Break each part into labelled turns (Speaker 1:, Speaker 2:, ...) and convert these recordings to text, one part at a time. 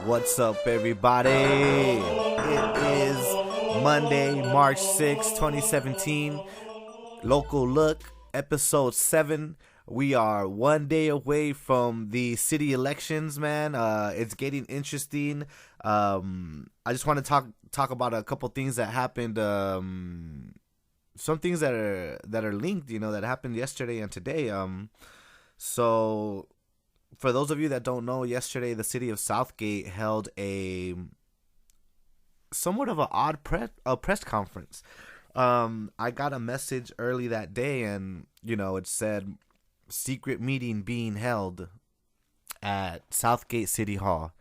Speaker 1: What's up, everybody? It is Monday, March 6, 2017. Local Look, episode 7. We are one day away from the city elections, man. It's getting interesting. I just want to talk about a couple things that happened. Some things that are linked, that happened yesterday and today. So for those of you that don't know, yesterday the city of South Gate held a somewhat of an odd press conference. I got a message early that day, and it said secret meeting being held at Southgate City Hall.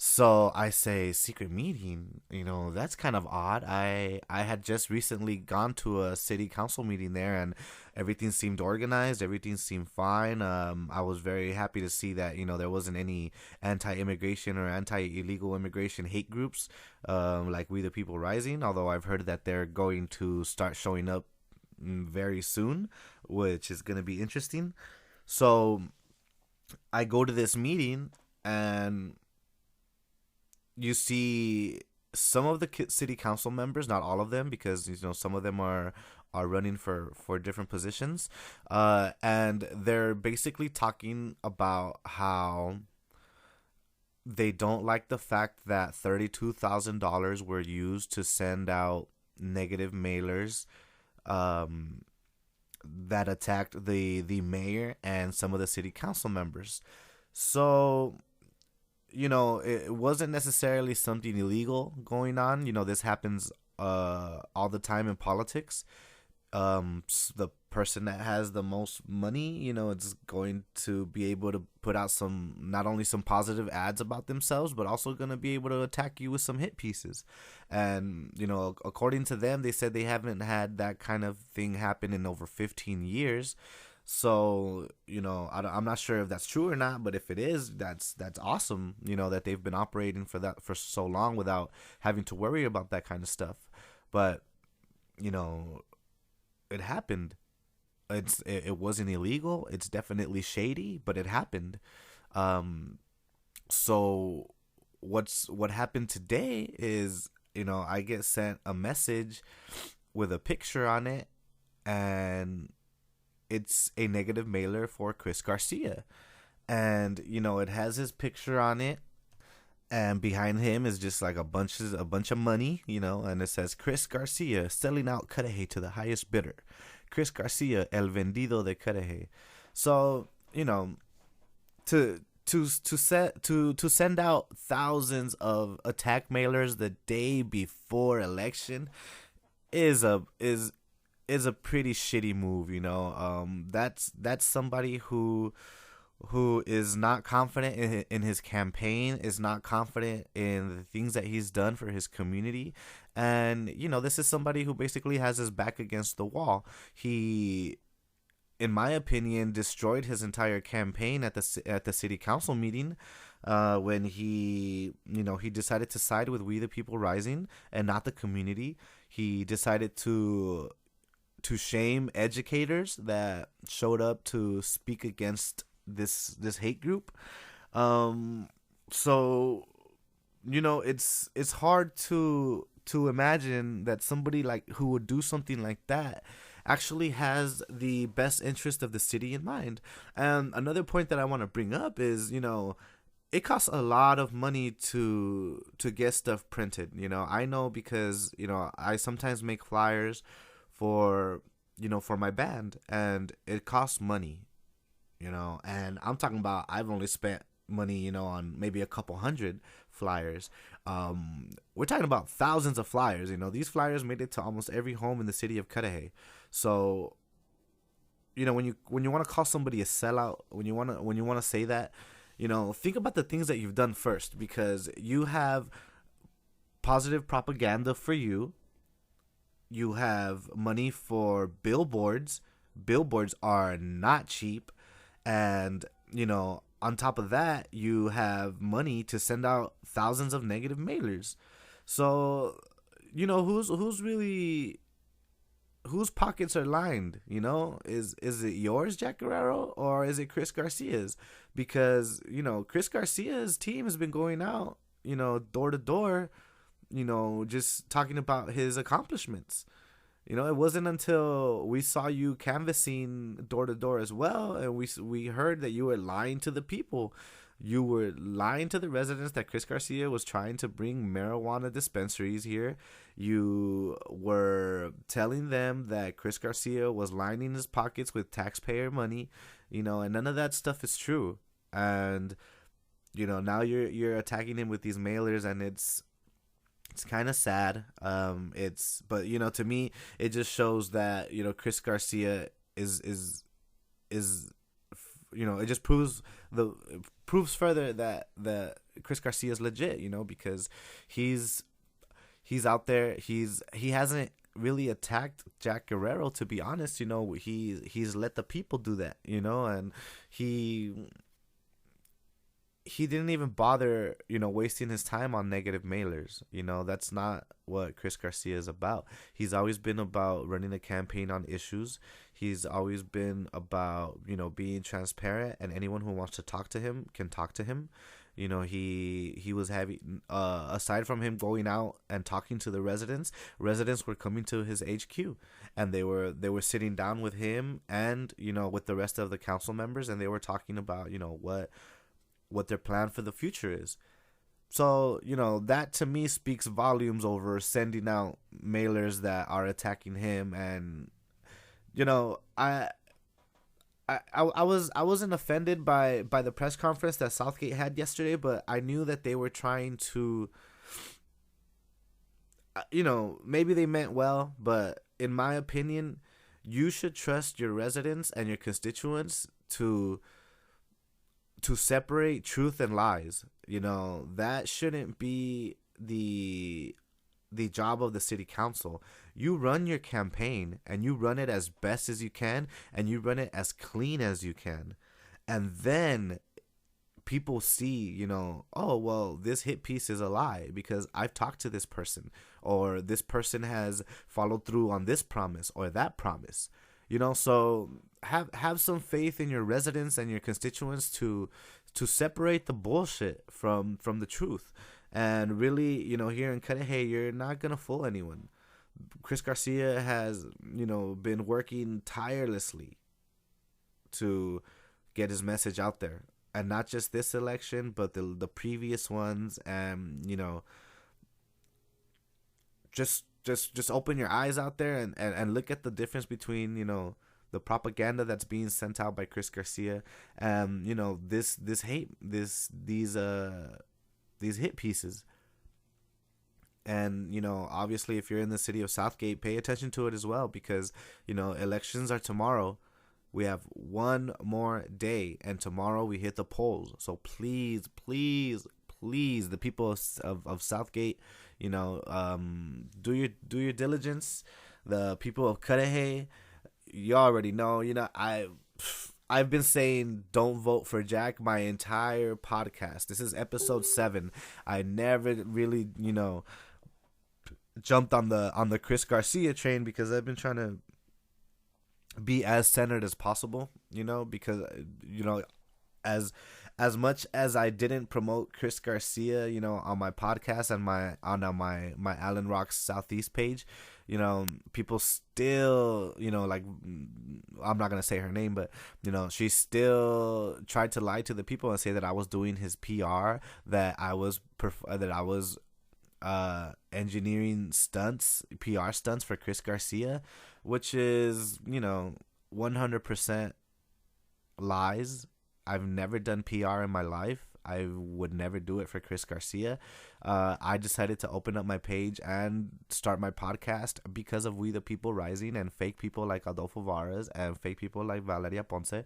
Speaker 1: So I say, secret meeting, that's kind of odd. I had just recently gone to a city council meeting there, and everything seemed organized. Everything seemed fine. I was very happy to see that, there wasn't any anti-immigration or anti-illegal immigration hate groups like We the People Rising, although I've heard that they're going to start showing up very soon, which is going to be interesting. So I go to this meeting, and you see some of the city council members, not all of them, because some of them are running for different positions, and they're basically talking about how they don't like the fact that $32,000 were used to send out negative mailers that attacked the mayor and some of the city council members. So it wasn't necessarily something illegal going on. This happens all the time in politics. The person that has the most money, it's going to be able to put out not only some positive ads about themselves, but also going to be able to attack you with some hit pieces. And, according to them, they said they haven't had that kind of thing happen in over 15 years. So, I'm not sure if that's true or not, but if it is, that's awesome, that they've been operating for so long without having to worry about that kind of stuff. But, it happened. It wasn't illegal. It's definitely shady, but it happened. So what happened today is, I get sent a message with a picture on it, and it's a negative mailer for Chris Garcia. And, it has his picture on it, and behind him is just like a bunch of money, and it says Chris Garcia selling out Cudahy to the highest bidder. Chris Garcia, el vendido de Cudahy. So, to send out thousands of attack mailers the day before election is a pretty shitty move. That's somebody who is not confident in his campaign, is not confident in the things that he's done for his community. And, this is somebody who basically has his back against the wall. He, in my opinion, destroyed his entire campaign at the city council meeting when he decided to side with We the People Rising and not the community. He decided to shame educators that showed up to speak against this hate group. So it's hard to imagine that somebody who would do something like that actually has the best interest of the city in mind. And another point that I want to bring up is, it costs a lot of money to get stuff printed. I know because I sometimes make flyers for my band, and it costs money. And I'm talking about, I've only spent money, on maybe a couple hundred flyers. We're talking about thousands of flyers. These flyers made it to almost every home in the city of Cudahy. So, when you want to call somebody a sellout, when you want to say that, think about the things that you've done first, because you have positive propaganda for you. You have money for billboards. Billboards are not cheap. And, on top of that, you have money to send out thousands of negative mailers. So, whose pockets are lined? Is it yours, Jack Guerrero, or is it Chris Garcia's? Because Chris Garcia's team has been going out door to door, just talking about his accomplishments. It wasn't until we saw you canvassing door to door as well, and we heard that you were lying to the people. You were lying to the residents that Chris Garcia was trying to bring marijuana dispensaries here. You were telling them that Chris Garcia was lining his pockets with taxpayer money, and none of that stuff is true. And now you're attacking him with these mailers, and it's kind of sad. But to me, it just shows that Chris Garcia is it just proves further that Chris Garcia is legit. Because he's out there. He hasn't really attacked Jack Guerrero, to be honest. He's let the people do that. And he didn't even bother, wasting his time on negative mailers. That's not what Chris Garcia is about. He's always been about running a campaign on issues. He's always been about, being transparent, and anyone who wants to talk to him can talk to him. He was having, aside from him going out and talking to the residents were coming to his HQ, and they were sitting down with him and, with the rest of the council members, and they were talking about, what their plan for the future is. So, that to me speaks volumes over sending out mailers that are attacking him. And, I wasn't offended by the press conference that Southgate had yesterday, but I knew that they were trying to, maybe they meant well, but in my opinion, you should trust your residents and your constituents to separate truth and lies. That shouldn't be the job of the city council. You run your campaign, and you run it as best as you can, and you run it as clean as you can. And then people see, oh, well, this hit piece is a lie because I've talked to this person, or this person has followed through on this promise or that promise. So have some faith in your residents and your constituents to separate the bullshit from the truth. And really, here in Cudahy, you're not gonna fool anyone. Chris Garcia has, been working tirelessly to get his message out there, and not just this election, but the previous ones. And just open your eyes out there and look at the difference between, the propaganda that's being sent out by Chris Garcia and, this hate, these hit pieces. And, obviously, if you're in the city of Southgate, pay attention to it as well, because, elections are tomorrow. We have one more day, and tomorrow we hit the polls. So please, the people of Southgate, do your diligence. The people of Cudahy, you already know. I've been saying don't vote for Jack my entire podcast. This is episode 7. I never really, jumped on the Chris Garcia train, because I've been trying to be as centered as possible, because as much as I didn't promote Chris Garcia, on my podcast and my Allen Rocks Southeast page, people still, like, I'm not gonna say her name, but she still tried to lie to the people and say that I was doing his PR, that I was engineering stunts, PR stunts for Chris Garcia, which is 100% lies. I've never done PR in my life. I would never do it for Chris Garcia. I decided to open up my page and start my podcast because of We the People Rising and fake people like Adolfo Varas and fake people like Valeria Ponce.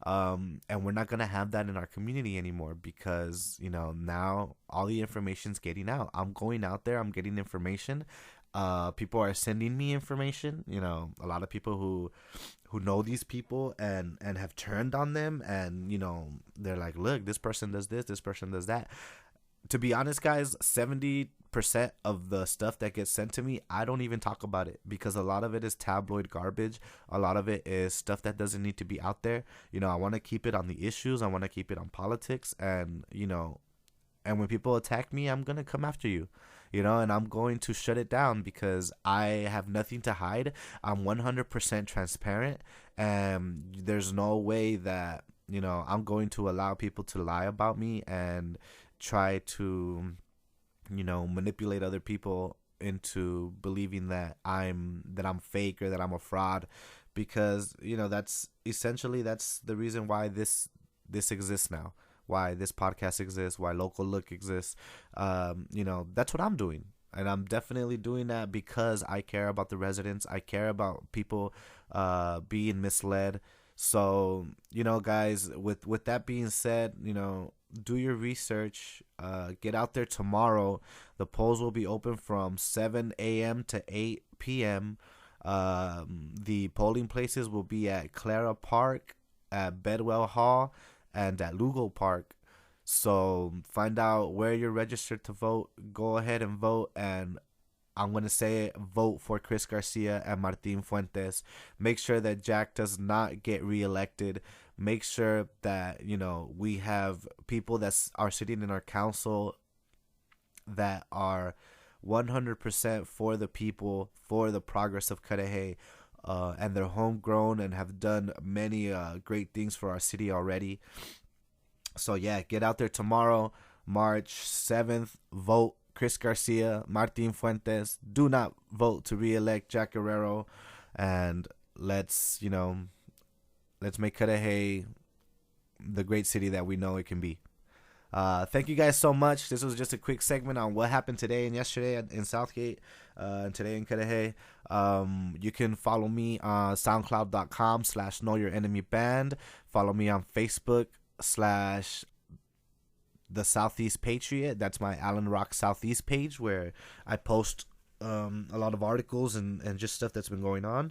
Speaker 1: And we're not going to have that in our community anymore, because, now all the information's getting out. I'm going out there. I'm getting information. People are sending me information. A lot of people who know these people and have turned on them, and they're like, look, this person does this person does that. To be honest, guys, 70% of the stuff that gets sent to me, I don't even talk about it, because a lot of it is tabloid garbage. A lot of it is stuff that doesn't need to be out there. I want to keep it on the issues. I want to keep it on politics, and And when people attack me, I'm going to come after you, and I'm going to shut it down because I have nothing to hide. I'm 100% transparent, and there's no way that, I'm going to allow people to lie about me and try to, manipulate other people into believing that I'm fake or that I'm a fraud, because that's the reason why this exists now, why this podcast exists, why Local Look exists. That's what I'm doing, and I'm definitely doing that because I care about the residents. I care about people being misled. So guys, with that being said, do your research. Get out there tomorrow. The polls will be open from 7 a.m. to 8 p.m. The polling places will be at Clara Park, at Bedwell Hall, and at Lugo Park. So find out where you're registered to vote. Go ahead and vote. And I'm going to say it, vote for Chris Garcia and Martin Fuentes. Make sure that Jack does not get reelected. Make sure that, we have people that are sitting in our council that are 100% for the people, for the progress of Cudahy, and they're homegrown and have done many great things for our city already. So yeah, get out there tomorrow, March 7th. Vote Chris Garcia, Martin Fuentes. Do not vote to re-elect Jack Guerrero, and let's make Cudahy the great city that we know it can be. Thank you guys so much. This was just a quick segment on what happened today and yesterday in South Gate, and today in Cudahy. You can follow me on soundcloud.com/knowyourEnemyBand. Follow me on Facebook /The Southeast Patriot. That's my Allen Rock Southeast page where I post a lot of articles and just stuff that's been going on.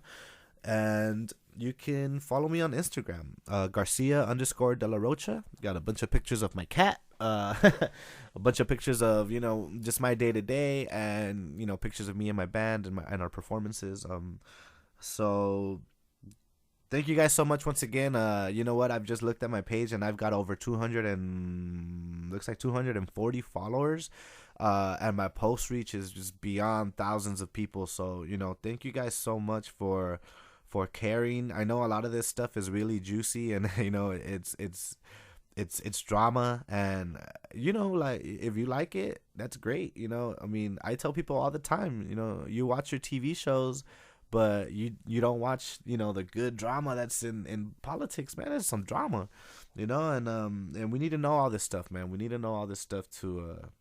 Speaker 1: And you can follow me on Instagram, Garcia_De La Rocha. Got a bunch of pictures of my cat, a bunch of pictures of just my day to day, and pictures of me and my band and our performances. So thank you guys so much once again. You know what? I've just looked at my page and I've got over 240 followers. And my post reach is just beyond thousands of people. So, thank you guys so much for caring. I know a lot of this stuff is really juicy, and it's drama, and like, if you like it, that's great. I mean, I tell people all the time, you watch your TV shows, but you don't watch the good drama that's in politics, man. There's some drama, and we need to know all this stuff, man. We need to know all this stuff to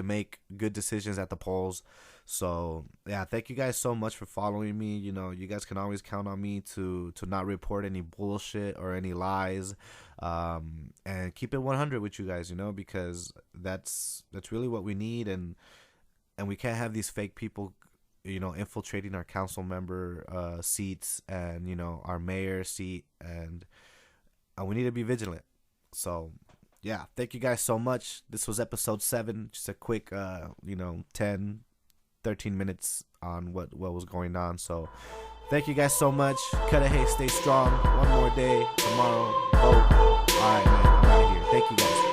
Speaker 1: make good decisions at the polls. So yeah, thank you guys so much for following me. You guys can always count on me to not report any bullshit or any lies, and keep it 100 with you guys, because that's really what we need, and we can't have these fake people infiltrating our council member seats and our mayor seat, and we need to be vigilant. So yeah, thank you guys so much. This was episode 7, just a quick 10-13 minutes on what was going on. So thank you guys so much. Cudahy, stay strong. One more day tomorrow. Vote. All right, man, I'm out of here. Thank you guys.